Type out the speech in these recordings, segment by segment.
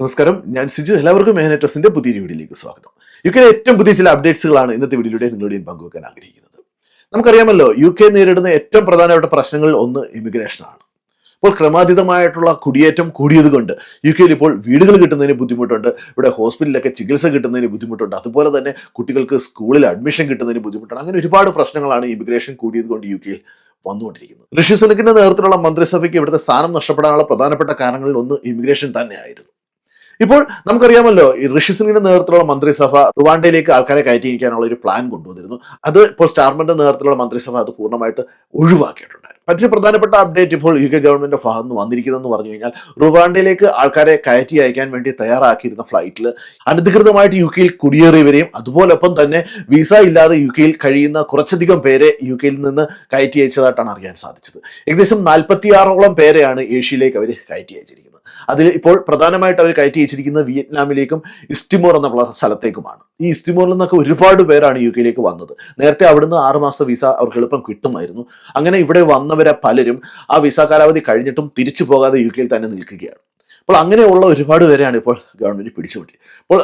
നമസ്കാരം, ഞാൻ സിജു. എല്ലാവർക്കും മെഹനറ്റസിന്റെ പുതിയ വീഡിയോയിലേക്ക് സ്വാഗതം. യുകെയിലെ ഏറ്റവും പുതിയ ചില അപ്ഡേറ്റ്സുകളാണ് ഇന്നത്തെ വീഡിയോയിലൂടെ നിങ്ങളോട് ഞാൻ പങ്കുവെക്കാൻ ആഗ്രഹിക്കുന്നത്. നമുക്കറിയാമല്ലോ, യു കെ നേരിടുന്ന ഏറ്റവും പ്രധാനപ്പെട്ട പ്രശ്നങ്ങളിൽ ഒന്ന് ഇമിഗ്രേഷനാണ്. ഇപ്പോൾ ക്രമാതീതമായിട്ടുള്ള കുടിയേറ്റം കൂടിയതുകൊണ്ട് യു കെയിൽ ഇപ്പോൾ വീടുകൾ കിട്ടുന്നതിന് ബുദ്ധിമുട്ടുണ്ട്, ഇവിടെ ഹോസ്പിറ്റലിലൊക്കെ ചികിത്സ കിട്ടുന്നതിന് ബുദ്ധിമുട്ടുണ്ട്, അതുപോലെ തന്നെ കുട്ടികൾക്ക് സ്കൂളിൽ അഡ്മിഷൻ കിട്ടുന്നതിന് ബുദ്ധിമുട്ടാണ്. അങ്ങനെ ഒരുപാട് പ്രശ്നങ്ങളാണ് ഇമിഗ്രേഷൻ കൂടിയതുകൊണ്ട് യു കെയിൽ വന്നുകൊണ്ടിരിക്കുന്നത്. ഋഷി സുനക്കിന്റെ നേതൃത്വത്തിലുള്ള മന്ത്രിസഭയ്ക്ക് ഇവിടുത്തെ സ്ഥാനം നഷ്ടപ്പെടാനുള്ള പ്രധാനപ്പെട്ട കാരണങ്ങളിൽ ഒന്ന് ഇമിഗ്രേഷൻ തന്നെയായിരുന്നു. ഇപ്പോൾ നമുക്കറിയാമല്ലോ, ഈ ഋഷി സുനക്കിന്റെ നേതൃത്വത്തിലുള്ള മന്ത്രിസഭ റുവാണ്ടയിലേക്ക് ആൾക്കാരെ കയറ്റിയിരിക്കാനുള്ള ഒരു പ്ലാൻ കൊണ്ടുവന്നിരുന്നു. അത് ഇപ്പോൾ സ്റ്റാർമറിന്റെ നേതൃത്വത്തിലുള്ള മന്ത്രിസഭ അത് പൂർണ്ണമായിട്ട് ഒഴിവാക്കിയിട്ടുണ്ടായിരുന്നു. മറ്റൊരു പ്രധാനപ്പെട്ട അപ്ഡേറ്റ് ഇപ്പോൾ യു കെ ഗവൺമെന്റിന്റെ ഭാഗത്ത് നിന്ന് വന്നിരിക്കുന്നതെന്ന് പറഞ്ഞു കഴിഞ്ഞാൽ, റുവാണ്ടയിലേക്ക് ആൾക്കാരെ കയറ്റി അയക്കാൻ വേണ്ടി തയ്യാറാക്കിയിരുന്ന ഫ്ലൈറ്റിൽ അനധികൃതമായിട്ട് യു കെയിൽ കുടിയേറിയവരെയും അതുപോലൊപ്പം തന്നെ വിസ ഇല്ലാതെ യു കെയിൽ കഴിയുന്ന കുറച്ചധികം പേരെ യു കെയിൽ നിന്ന് കയറ്റി അയച്ചതായിട്ടാണ് അറിയാൻ സാധിച്ചത്. ഏകദേശം 46ഓളം പേരെയാണ് ഏഷ്യയിലേക്ക് അവർ കയറ്റി അയച്ചിരിക്കുന്നത്. അതിൽ ഇപ്പോൾ പ്രധാനമായിട്ട് അവർ കയറ്റി അയച്ചിരിക്കുന്നത് വിയറ്റ്നാമിലേക്കും ഇസ്റ്റിമോർ എന്ന സ്ഥലത്തേക്കുമാണ്. ഈ ഇസ്റ്റിമോറിൽ നിന്നൊക്കെ ഒരുപാട് പേരാണ് യു കെയിലേക്ക് വന്നത്. നേരത്തെ അവിടുന്ന് 6 മാസത്തെ വിസ അവർക്ക് എളുപ്പം കിട്ടുമായിരുന്നു. അങ്ങനെ ഇവിടെ വന്നവരെ പലരും ആ വിസ കാലാവധി കഴിഞ്ഞിട്ടും തിരിച്ചു പോകാതെ യു കെയിൽ തന്നെ നിൽക്കുകയാണ്. അപ്പോൾ അങ്ങനെയുള്ള ഒരുപാട് പേരെയാണ് ഇപ്പോൾ ഗവൺമെന്റ് പിടിച്ചുപറ്റി. അപ്പോൾ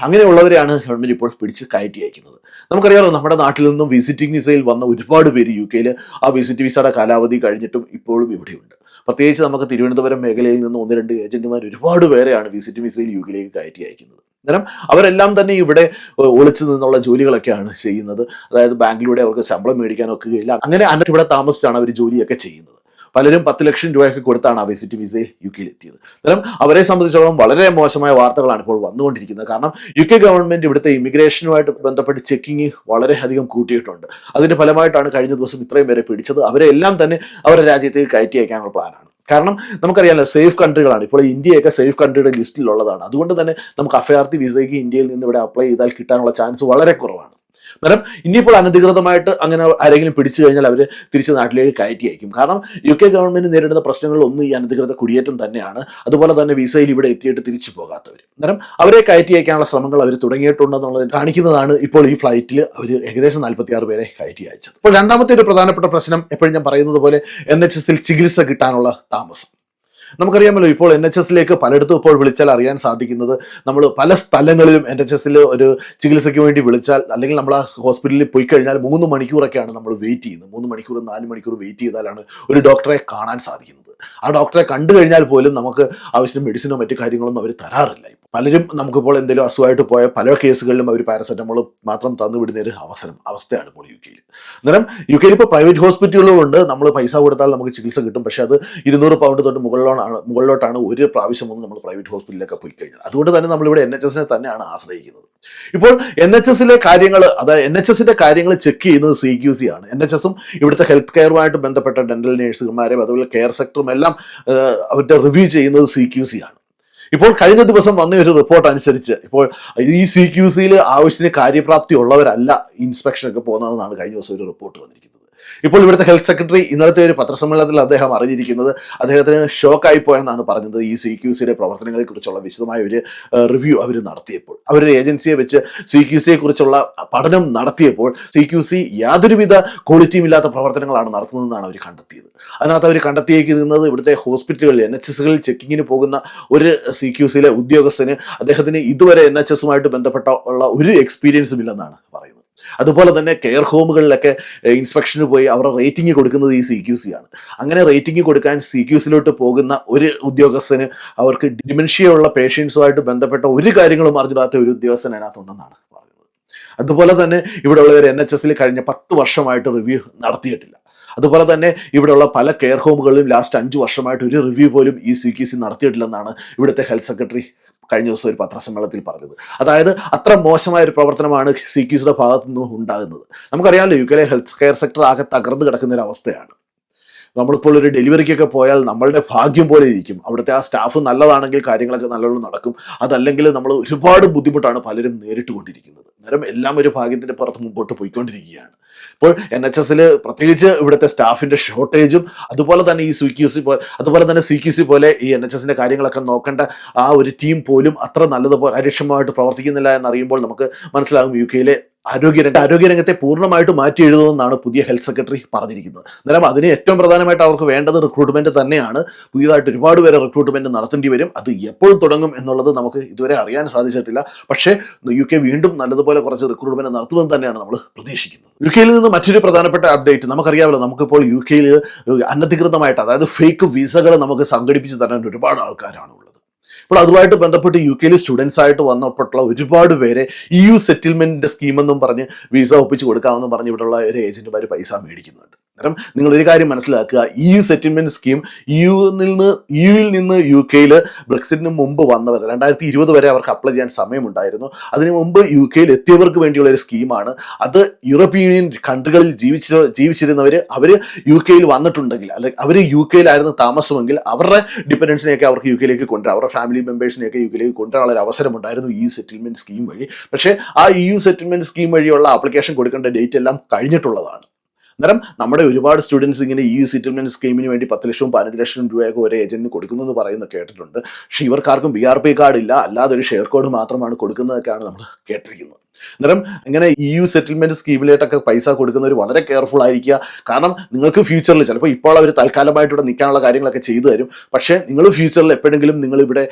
അങ്ങനെയുള്ളവരെയാണ് ഗവൺമെന്റ് ഇപ്പോൾ പിടിച്ച് കയറ്റി അയക്കുന്നത്. നമുക്കറിയാമല്ലോ, നമ്മുടെ നാട്ടിൽ നിന്നും വിസിറ്റിംഗ് വിസയിൽ വന്ന ഒരുപാട് പേര് യു കെയിൽ ആ വിസിറ്റ് വിസയുടെ കാലാവധി കഴിഞ്ഞിട്ടും ഇപ്പോഴും ഇവിടെയുണ്ട്. പ്രത്യേകിച്ച് നമുക്ക് തിരുവനന്തപുരം മേഖലയിൽ നിന്ന് 1-2 ഏജന്റുമാർ ഒരുപാട് പേരെയാണ് വിസിറ്റ് വിസയിൽ യു കെയിലേക്ക് കയറ്റി അയക്കുന്നത്. അന്നേരം അവരെല്ലാം തന്നെ ഇവിടെ ഒളിച്ചു നിന്നുള്ള ജോലികളൊക്കെയാണ് ചെയ്യുന്നത്. അതായത് ബാങ്കിലൂടെ അവർക്ക് ശമ്പളം മേടിക്കാനൊക്കെ ഇല്ല. അങ്ങനെ ഇവിടെ താമസിച്ചാണ് അവർ ജോലിയൊക്കെ ചെയ്യുന്നത്. പലരും 10 ലക്ഷം രൂപയൊക്കെ കൊടുത്താണ് ആ വിസിറ്റ് വിസയിൽ യു കെയിൽ എത്തിയത്. അന്നേരം അവരെ സംബന്ധിച്ചിടത്തോളം വളരെ മോശമായ വാർത്തകളാണ് ഇപ്പോൾ വന്നുകൊണ്ടിരിക്കുന്നത്. കാരണം യു കെ ഗവൺമെന്റ് ഇവിടുത്തെ ഇമിഗ്രേഷനുമായിട്ട് ബന്ധപ്പെട്ട് ചെക്കിങ് വളരെയധികം കൂട്ടിയിട്ടുണ്ട്. അതിന്റെ ഫലമായിട്ടാണ് കഴിഞ്ഞ ദിവസം ഇത്രയും പേരെ പിടിച്ചത്. അവരെ എല്ലാം തന്നെ അവരുടെ രാജ്യത്തേക്ക് കയറ്റി അയക്കാനുള്ള പ്ലാനാണ്. കാരണം നമുക്കറിയാമല്ലോ, സേഫ് കൺട്രികളാണ്. ഇപ്പോൾ ഇന്ത്യയൊക്കെ സേഫ് കൺട്രിയുടെ ലിസ്റ്റിലുള്ളതാണ്. അതുകൊണ്ട് തന്നെ നമുക്ക് അഭയാർത്ഥി വിസയ്ക്ക് ഇന്ത്യയിൽ നിന്ന് ഇവിടെ അപ്ലൈ ചെയ്താൽ കിട്ടാനുള്ള ചാൻസ് വളരെ കുറവാണ്. അന്നേരം ഇനിയിപ്പോൾ അനധികൃതമായിട്ട് അങ്ങനെ ആരെങ്കിലും പിടിച്ചു കഴിഞ്ഞാൽ അവർ തിരിച്ച് നാട്ടിലേക്ക് കയറ്റി അയക്കും. കാരണം യു കെ ഗവൺമെന്റ് നേരിടുന്ന പ്രശ്നങ്ങളിൽ ഒന്ന് ഈ അനധികൃത കുടിയേറ്റം തന്നെയാണ്. അതുപോലെ തന്നെ വിസയിൽ ഇവിടെ എത്തിയിട്ട് തിരിച്ചു പോകാത്തവർ. അന്നേരം അവരെ കയറ്റി അയക്കാനുള്ള ശ്രമങ്ങൾ അവർ തുടങ്ങിയിട്ടുണ്ടെന്നുള്ളത് കാണിക്കുന്നതാണ് ഇപ്പോൾ ഈ ഫ്ലൈറ്റിൽ അവർ ഏകദേശം 46 പേരെ കയറ്റി അയച്ചത്. ഇപ്പോൾ രണ്ടാമത്തെ ഒരു പ്രധാനപ്പെട്ട പ്രശ്നം, എപ്പോഴും ഞാൻ പറയുന്നത് പോലെ NHS-ൽ ചികിത്സ കിട്ടാനുള്ള താമസം. നമുക്കറിയാമല്ലോ, ഇപ്പോൾ NHS-ലേക്ക് പലയിടത്തും ഇപ്പോൾ വിളിച്ചാൽ അറിയാൻ സാധിക്കുന്നത്, നമ്മൾ പല സ്ഥലങ്ങളിലും NHS-ൽ ഒരു ചികിത്സയ്ക്ക് വേണ്ടി വിളിച്ചാൽ, അല്ലെങ്കിൽ നമ്മൾ ആ ഹോസ്പിറ്റലിൽ പോയി കഴിഞ്ഞാൽ 3 മണിക്കൂറൊക്കെയാണ് നമ്മൾ വെയിറ്റ് ചെയ്യുന്നത്. 3 മണിക്കൂർ 4 മണിക്കൂർ വെയിറ്റ് ചെയ്താലാണ് ഒരു ഡോക്ടറെ കാണാൻ സാധിക്കുന്നത്. ആ ഡോക്ടറെ കണ്ടു കഴിഞ്ഞാൽ പോലും നമുക്ക് ആവശ്യം മെഡിസിനോ മറ്റു കാര്യങ്ങളൊന്നും അവർ തരാറില്ല. പലരും നമുക്കിപ്പോൾ എന്തെങ്കിലും അസുഖമായിട്ട് പോയ പല കേസുകളിലും അവർ പാരസെറ്റമോൾ മാത്രം തന്നുവിടുന്ന ഒരു അവസ്ഥയാണ് ഇപ്പോൾ യു കെയിൽ. അന്നേരം യു കെയിൽ ഇപ്പോൾ പ്രൈവറ്റ് ഹോസ്പിറ്റലുകളും ഉണ്ട്. നമ്മൾ പൈസ കൊടുത്താൽ നമുക്ക് ചികിത്സ കിട്ടും. പക്ഷേ അത് 200 പൗണ്ട് തൊട്ട് മുകളിലോട്ടാണ് ഒരു പ്രാവശ്യം ഒന്ന് നമ്മൾ പ്രൈവറ്റ് ഹോസ്പിറ്റലിലൊക്കെ പോയി കഴിഞ്ഞാൽ. അതുകൊണ്ട് തന്നെ നമ്മളിവിടെ NHS-നെ തന്നെയാണ് ആശ്രയിക്കുന്നത്. ഇപ്പോൾ NHS-ലെ കാര്യങ്ങൾ, അതായത് NHS-ന്റെ കാര്യങ്ങൾ ചെക്ക് ചെയ്യുന്നത് CQC ആണ്. NHS-ഉം ഇവിടുത്തെ ഹെൽത്ത് കെയറുമായിട്ട് ബന്ധപ്പെട്ട ഡെന്റൽ നേഴ്സുമാരെയും അതുപോലെ കെയർ സെക്ടറും എല്ലാം അവരുടെ റിവ്യൂ ചെയ്യുന്നത് CQC ആണ്. ഇപ്പോൾ കഴിഞ്ഞ ദിവസം വന്ന ഒരു റിപ്പോർട്ട് അനുസരിച്ച് ഇപ്പോൾ ഈ CQC-യിൽ ആവശ്യത്തിന് കാര്യപ്രാപ്തി ഉള്ളവരല്ല ഇൻസ്പെക്ഷനൊക്കെ പോകുന്നതെന്നാണ് കഴിഞ്ഞ ദിവസം ഒരു റിപ്പോർട്ട് വന്നിരിക്കുന്നത്. ഇപ്പോൾ ഇവിടുത്തെ ഹെൽത്ത് സെക്രട്ടറി ഇന്നലത്തെ ഒരു പത്രസമ്മേളനത്തിൽ അദ്ദേഹം അറിഞ്ഞിരിക്കുന്നത്, അദ്ദേഹത്തിന് ഷോക്കായി പോയെന്നാണ് പറഞ്ഞത്. ഈ CQC-യുടെ പ്രവർത്തനങ്ങളെ കുറിച്ചുള്ള വിശദമായ ഒരു റിവ്യൂ അവർ നടത്തിയപ്പോൾ, അവരുടെ ഏജൻസിയെ വെച്ച് CQC-യെ കുറിച്ചുള്ള പഠനം നടത്തിയപ്പോൾ CQC യാതൊരുവിധ ക്വാളിറ്റിയും ഇല്ലാത്ത പ്രവർത്തനങ്ങളാണ് നടത്തുന്നതെന്നാണ് അവർ കണ്ടെത്തിയത്. അതിനകത്ത് അവർ കണ്ടെത്തിയിരിക്കുന്നത്, ഇവിടുത്തെ ഹോസ്പിറ്റലുകളിൽ NHS-കളിൽ ചെക്കിങ്ങിന് പോകുന്ന ഒരു CQC-യിലെ ഉദ്യോഗസ്ഥന് അദ്ദേഹത്തിന് ഇതുവരെ NHS-ഉമായിട്ട് ബന്ധപ്പെട്ട ഉള്ള ഒരു എക്സ്പീരിയൻസും ഇല്ലെന്നാണ് പറയുന്നത്. അതുപോലെ തന്നെ കെയർ ഹോമുകളിലൊക്കെ ഇൻസ്പെക്ഷന് പോയി അവരുടെ റേറ്റിംഗ് കൊടുക്കുന്നത് ഈ CQC ആണ്. അങ്ങനെ റേറ്റിംഗ് കൊടുക്കാൻ CQC-ലോട്ട് പോകുന്ന ഒരു ഉദ്യോഗസ്ഥന് അവർക്ക് ഡിമെൻഷ്യ ഉള്ള പേഷ്യൻസുമായിട്ട് ബന്ധപ്പെട്ട ഒരു കാര്യങ്ങളും അറിഞ്ഞിടാത്ത ഒരു ഉദ്യോഗസ്ഥൻ അതിനകത്തുണ്ടെന്നാണ് പറയുന്നത്. അതുപോലെ തന്നെ ഇവിടെയുള്ളവർ NHS-ൽ കഴിഞ്ഞ 10 വർഷമായിട്ട് റിവ്യൂ നടത്തിയിട്ടില്ല. അതുപോലെ തന്നെ ഇവിടെയുള്ള പല കെയർ ഹോമുകളിലും ലാസ്റ്റ് 5 വർഷമായിട്ട് ഒരു റിവ്യൂ പോലും ഈ CQC നടത്തിയിട്ടില്ലെന്നാണ് ഇവിടുത്തെ ഹെൽത്ത് സെക്രട്ടറി കഴിഞ്ഞ ദിവസം ഒരു പത്രസമ്മേളനത്തിൽ പറഞ്ഞത്. അതായത് അത്ര മോശമായ ഒരു പ്രവർത്തനമാണ് CQC-യുടെ ഭാഗത്തു നിന്നും ഉണ്ടാകുന്നത്. നമുക്കറിയാമല്ലോ, യു കെയിലെ ഹെൽത്ത് കെയർ സെക്ടർ ആകെ തകർന്നു കിടക്കുന്ന ഒരു അവസ്ഥയാണ്. നമ്മളിപ്പോൾ ഒരു ഡെലിവറിക്കൊക്കെ പോയാൽ നമ്മളുടെ ഭാഗ്യം പോലെ ഇരിക്കും. അവിടുത്തെ ആ സ്റ്റാഫ് നല്ലതാണെങ്കിൽ കാര്യങ്ങളൊക്കെ നല്ലോണം നടക്കും. അതല്ലെങ്കിൽ നമ്മൾ ഒരുപാട് ബുദ്ധിമുട്ടാണ് പലരും നേരിട്ടുകൊണ്ടിരിക്കുന്നത്. അന്നേരം എല്ലാം ഒരു ഭാഗ്യത്തിന്റെ പുറത്ത് മുമ്പോട്ട് പോയിക്കൊണ്ടിരിക്കുകയാണ്. ഇപ്പോൾ NHS പ്രത്യേകിച്ച് ഇവിടുത്തെ സ്റ്റാഫിന്റെ ഷോർട്ടേജും അതുപോലെ തന്നെ ഈ അതുപോലെ തന്നെ CQC പോലെ ഈ NHSന്റെ കാര്യങ്ങളൊക്കെ നോക്കേണ്ട ആ ഒരു ടീം പോലും അത്ര നല്ലതുപോലെ കാര്യക്ഷമമായിട്ട് പ്രവർത്തിക്കുന്നില്ല എന്നറിയുമ്പോൾ നമുക്ക് മനസ്സിലാകും UK ആരോഗ്യരംഗത്തെ പൂർണ്ണമായിട്ട് മാറ്റി എഴുതുമെന്നാണ് പുതിയ ഹെൽത്ത് സെക്രട്ടറി പറഞ്ഞിരിക്കുന്നത്. അന്നേരം അതിന് ഏറ്റവും പ്രധാനമായിട്ട് അവർക്ക് വേണ്ടത് റിക്രൂട്ട്മെന്റ് തന്നെയാണ്. പുതിയതായിട്ട് ഒരുപാട് പേരെ റിക്രൂട്ട്മെന്റ് നടത്തേണ്ടി വരും. അത് എപ്പോൾ തുടങ്ങും എന്നുള്ളത് നമുക്ക് ഇതുവരെ അറിയാൻ സാധിച്ചിട്ടില്ല. പക്ഷേ UK വീണ്ടും നല്ലതുപോലെ കുറച്ച് റിക്രൂട്ട്മെന്റ് നടത്തുമെന്ന് തന്നെയാണ് നമ്മൾ പ്രതീക്ഷിക്കുന്നത്. UK നിന്ന് മറ്റൊരു പ്രധാനപ്പെട്ട അപ്ഡേറ്റ് നമുക്കറിയാമല്ലോ. നമുക്കിപ്പോൾ UK അനധികൃതമായിട്ട്, അതായത് ഫേക്ക് വിസകൾ നമുക്ക് സംഘടിപ്പിച്ച് തരാൻ ഒരുപാട് ആൾക്കാരാണ് ഉള്ളത്. അപ്പോൾ അതുമായിട്ട് ബന്ധപ്പെട്ട് UK സ്റ്റുഡൻസ് ആയിട്ട് വന്നപ്പോഴുള്ള ഒരുപാട് പേരെ EU സെറ്റിൽമെന്റ് സ്കീം എന്നും പറഞ്ഞ് വിസ ഒപ്പിച്ച് കൊടുക്കാമെന്നും പറഞ്ഞ് ഇവിടെയുള്ള ഒരു ഏജന്റുമാർ പൈസ മേടിക്കുന്നുണ്ട്. അന്നേരം നിങ്ങൾ ഒരു കാര്യം മനസ്സിലാക്കുക, EU സെറ്റിൽമെന്റ് സ്കീം യുയിൽ നിന്ന് UK ബ്രെക്സിറ്റിന് മുമ്പ് വന്നവർ 2020 വരെ അവർക്ക് അപ്ലൈ ചെയ്യാൻ സമയമുണ്ടായിരുന്നു. അതിനു മുമ്പ് UK എത്തിയവർക്ക് വേണ്ടിയുള്ള ഒരു സ്കീമാണ് അത്. യൂറോപ്യൻ യൂണിയൻ കൺട്രികളിൽ ജീവിച്ചിരുന്നവർ അവർ UK വന്നിട്ടുണ്ടെങ്കിൽ, അല്ലെങ്കിൽ അവർ UK താമസമെങ്കിൽ അവരുടെ ഡിപ്പെൻഡൻസിനെയൊക്കെ അവർക്ക് UK കൊണ്ടുവരാം, അവരുടെ ഫാമിലി മെമ്പേഴ്സിനെയൊക്കെ UK കൊണ്ടുവരാനുള്ള ഒരു അവസരമുണ്ടായിരുന്നു EU സെറ്റിൽമെന്റ് സ്കീം വഴി. പക്ഷേ ആ EU സെറ്റിൽമെന്റ് സ്കീം വഴിയുള്ള ആപ്ലിക്കേഷൻ കൊടുക്കേണ്ട ഡേറ്റ് എല്ലാം കഴിഞ്ഞിട്ടുള്ളതാണ്. അന്നേരം നമ്മുടെ ഒരുപാട് സ്റ്റുഡൻസ് ഇങ്ങനെ EU സെറ്റിൽമെന്റ് സ്കീമിന് വേണ്ടി 10 ലക്ഷവും 15 ലക്ഷം രൂപയൊക്കെ ഒരു ഏജന്റിന് കൊടുക്കുന്നു എന്ന് പറയുന്നത് കേട്ടിട്ടുണ്ട്. പക്ഷേ ഇവർക്കാർക്കും BRP കാർഡ് ഇല്ല, അല്ലാതെ ഒരു ഷെയർ കോഡ് മാത്രമാണ് കൊടുക്കുന്നതൊക്കെയാണ് നമ്മൾ കേട്ടിരിക്കുന്നത്. അന്നേരം ഇങ്ങനെ EU സെറ്റിൽമെന്റ് സ്കീമിലേട്ടൊക്കെ പൈസ കൊടുക്കുന്നവർ വളരെ കെയർഫുൾ ആയിരിക്കുക. കാരണം നിങ്ങൾക്ക് ഫ്യൂച്ചറിൽ ചിലപ്പോൾ ഇപ്പോൾ അവർ തൽക്കാലമായിട്ട് ഇവിടെ നിൽക്കാനുള്ള കാര്യങ്ങളൊക്കെ ചെയ്തു തരും. പക്ഷേ നിങ്ങൾ ഫ്യൂച്ചറിൽ എപ്പോഴെങ്കിലും നിങ്ങൾ ഇവിടെ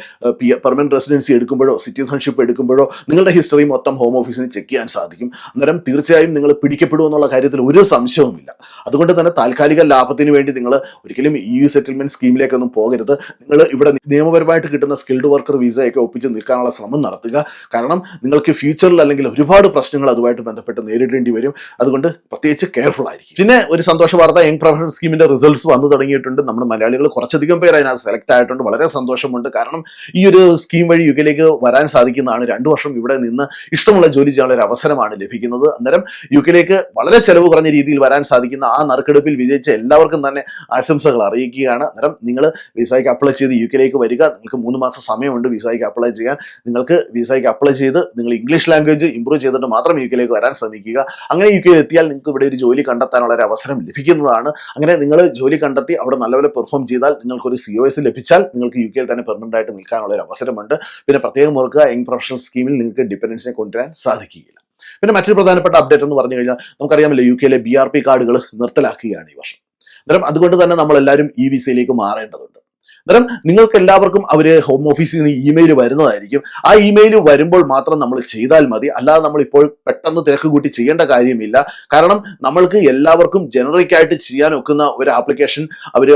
പെർമനന്റ് റെസിഡൻസി എടുക്കുമ്പോഴോ സിറ്റിസൺഷിപ്പ് എടുക്കുമ്പോഴോ നിങ്ങളുടെ ഹിസ്റ്ററി മൊത്തം ഹോം ഓഫീസിന് ചെക്ക് ചെയ്യാൻ സാധിക്കും. അന്നേരം തീർച്ചയായും നിങ്ങൾ പിടിക്കപ്പെടുമെന്നുള്ള കാര്യത്തിൽ ഒരു സംശയവുമില്ല. അതുകൊണ്ട് തന്നെ താൽക്കാലിക ലാഭത്തിന് വേണ്ടി നിങ്ങൾ ഒരിക്കലും EU സെറ്റിൽമെന്റ് സ്കീമിലേക്കൊന്നും പോകരുത്. നിങ്ങൾ ഇവിടെ നിയമപരമായിട്ട് കിട്ടുന്ന സ്കിൽഡ് വർക്കർ വിസയൊക്കെ ഒപ്പിച്ച് നിൽക്കാനുള്ള ശ്രമം നടത്തുക. കാരണം നിങ്ങൾക്ക് ഫ്യൂച്ചറിൽ അല്ലെങ്കിൽ ഒരുപാട് പ്രശ്നങ്ങൾ അതുമായിട്ട് ബന്ധപ്പെട്ട് നേരിടേണ്ടി വരും. അതുകൊണ്ട് പ്രത്യേകിച്ച് കെയർഫുൾ ആയിരിക്കും. പിന്നെ ഒരു സന്തോഷ വാർത്ത, യങ് പ്രൊഫഷണൽ സ്കീമിന്റെ റിസൾട്ട്സ് വന്നു തുടങ്ങിയിട്ടുണ്ട്. നമ്മുടെ മലയാളികൾ കുറച്ചധികം പേര് അതിനകത്ത് സെലക്ട് ആയിട്ടുണ്ട്. വളരെ സന്തോഷമുണ്ട്. കാരണം ഈ ഒരു സ്കീം വഴി UK വരാൻ സാധിക്കുന്നതാണ്. 2 വർഷം ഇവിടെ നിന്ന് ഇഷ്ടമുള്ള ജോലി ചെയ്യാനുള്ള ഒരു അവസരമാണ് ലഭിക്കുന്നത്. അന്നേരം UK വളരെ ചെലവ് കുറഞ്ഞ രീതിയിൽ വരാൻ സാധിക്കുന്ന ആ നറുക്കെടുപ്പിൽ വിജയിച്ച എല്ലാവർക്കും തന്നെ ആശംസകൾ അറിയിക്കുകയാണ്. അന്നേരം നിങ്ങൾ വിസയ്ക്ക് അപ്ലൈ ചെയ്ത് UK വരിക. നിങ്ങൾക്ക് 3 മാസം സമയമുണ്ട് വിസയ്ക്ക് അപ്ലൈ ചെയ്യാൻ. നിങ്ങൾക്ക് വിസയ്ക്ക് അപ്ലൈ ചെയ്ത് നിങ്ങൾ ഇംഗ്ലീഷ് ലാംഗ്വേജ് ഇംപ്രൂവ് ചെയ്തിട്ട് മാത്രം UK വരാൻ ശ്രമിക്കുക. അങ്ങനെ UK എത്തിയാൽ നിങ്ങൾക്ക് ഇവിടെ ഒരു ജോലി കണ്ടെത്താനുള്ള ഒരു അവസരം ലഭിക്കുന്നതാണ്. അങ്ങനെ നിങ്ങൾ ജോലി കണ്ടെത്തി അവിടെ നല്ലപോലെ പെർഫോം ചെയ്താൽ നിങ്ങൾക്കൊരു COS ലഭിച്ചാൽ നിങ്ങൾക്ക് UK തന്നെ പെർമനന്റ് ആയിട്ട് നിൽക്കാനുള്ള ഒരു അവസരമുണ്ട്. പിന്നെ പ്രത്യേകം ഓർക്കുക, യങ് പ്രൊഫഷണൽ സ്കീമിൽ നിങ്ങൾക്ക് ഡിപ്പെൻഡൻസിനെ കൊണ്ടുവരാൻ സാധിക്കുകയില്ല. പിന്നെ മറ്റൊരു പ്രധാനപ്പെട്ട അപ്ഡേറ്റ് എന്ന് പറഞ്ഞു കഴിഞ്ഞാൽ നമുക്കറിയാമല്ലോ UK BRP കാർഡുകൾ നിർത്തലാക്കുകയാണ് ഈ വർഷം. അന്നേരം അതുകൊണ്ട് തന്നെ നമ്മളെല്ലാവരും ഈ വിസയിലേക്ക് മാറേണ്ടതുണ്ട്. അന്നേരം നിങ്ങൾക്ക് എല്ലാവർക്കും അവർ ഹോം ഓഫീസിൽ നിന്ന് ഇമെയിൽ വരുന്നതായിരിക്കും. ആ ഇമെയിൽ വരുമ്പോൾ മാത്രം നമ്മൾ ചെയ്താൽ മതി. അല്ലാതെ നമ്മൾ ഇപ്പോൾ പെട്ടെന്ന് തിരക്ക് കൂട്ടി ചെയ്യേണ്ട കാര്യമില്ല. കാരണം നമ്മൾക്ക് എല്ലാവർക്കും ജനറിക് ആയിട്ട് ചെയ്യാൻ ഒക്കുന്ന ഒരു ആപ്ലിക്കേഷൻ അവർ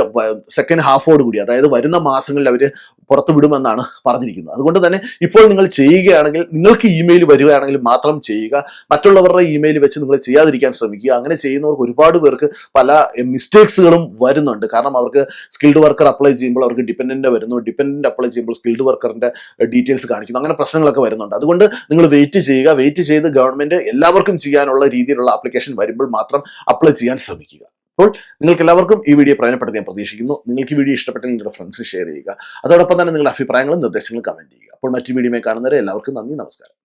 സെക്കൻഡ് ഹാഫോട് കൂടി, അതായത് വരുന്ന മാസങ്ങളിൽ അവർ പുറത്തു വിടുമെന്നാണ് പറഞ്ഞിരിക്കുന്നത്. അതുകൊണ്ട് തന്നെ ഇപ്പോൾ നിങ്ങൾ ചെയ്യുകയാണെങ്കിൽ, നിങ്ങൾക്ക് ഇമെയിൽ വരികയാണെങ്കിൽ മാത്രം ചെയ്യുക. മറ്റുള്ളവരുടെ ഇമെയിൽ വെച്ച് നിങ്ങൾ ചെയ്യാതിരിക്കാൻ ശ്രമിക്കുക. അങ്ങനെ ചെയ്യുന്നവർക്ക് ഒരുപാട് പേർക്ക് പല മിസ്റ്റേക്സുകളും വരുന്നുണ്ട്. കാരണം അവർക്ക് സ്കിൽഡ് വർക്കർ അപ്ലൈ ചെയ്യുമ്പോൾ അവർക്ക് ഡിപ്പെൻഡന്റ് വരുന്നു, ഡിപ്പെൻഡന്റ് അപ്ലൈ ചെയ്യുമ്പോൾ സ്കിൽഡ് വർക്കറിന്റെ ഡീറ്റെയിൽസ് കാണിക്കുന്നു. അങ്ങനെ പ്രശ്നങ്ങളൊക്കെ വരുന്നുണ്ട്. അതുകൊണ്ട് നിങ്ങൾ വെയിറ്റ് ചെയ്യുക. വെയിറ്റ് ചെയ്ത് ഗവൺമെന്റ് എല്ലാവർക്കും ചെയ്യാനുള്ള രീതിയിലുള്ള ആപ്ലിക്കേഷൻ വരുമ്പോൾ മാത്രം അപ്ലൈ ചെയ്യാൻ ശ്രമിക്കുക. അപ്പോൾ നിങ്ങൾക്ക് എല്ലാവർക്കും ഈ വീഡിയോ പ്രയോജനപ്പെടുത്തി ഞാൻ പ്രതീക്ഷിക്കുന്നു. നിങ്ങൾക്ക് ഈ വീഡിയോ ഇഷ്ടപ്പെട്ടെങ്കിൽ നിങ്ങളുടെ ഫ്രണ്ട്സിന് ഷെയർ ചെയ്യുക. അതോടൊപ്പം തന്നെ നിങ്ങളുടെ അഭിപ്രായങ്ങളും നിർദ്ദേശങ്ങളും കമന്റ് ചെയ്യുക. അപ്പോൾ മറ്റു വീഡിയോയിൽ കാണുന്നവരെ എല്ലാവർക്കും നന്ദി, നമസ്കാരം.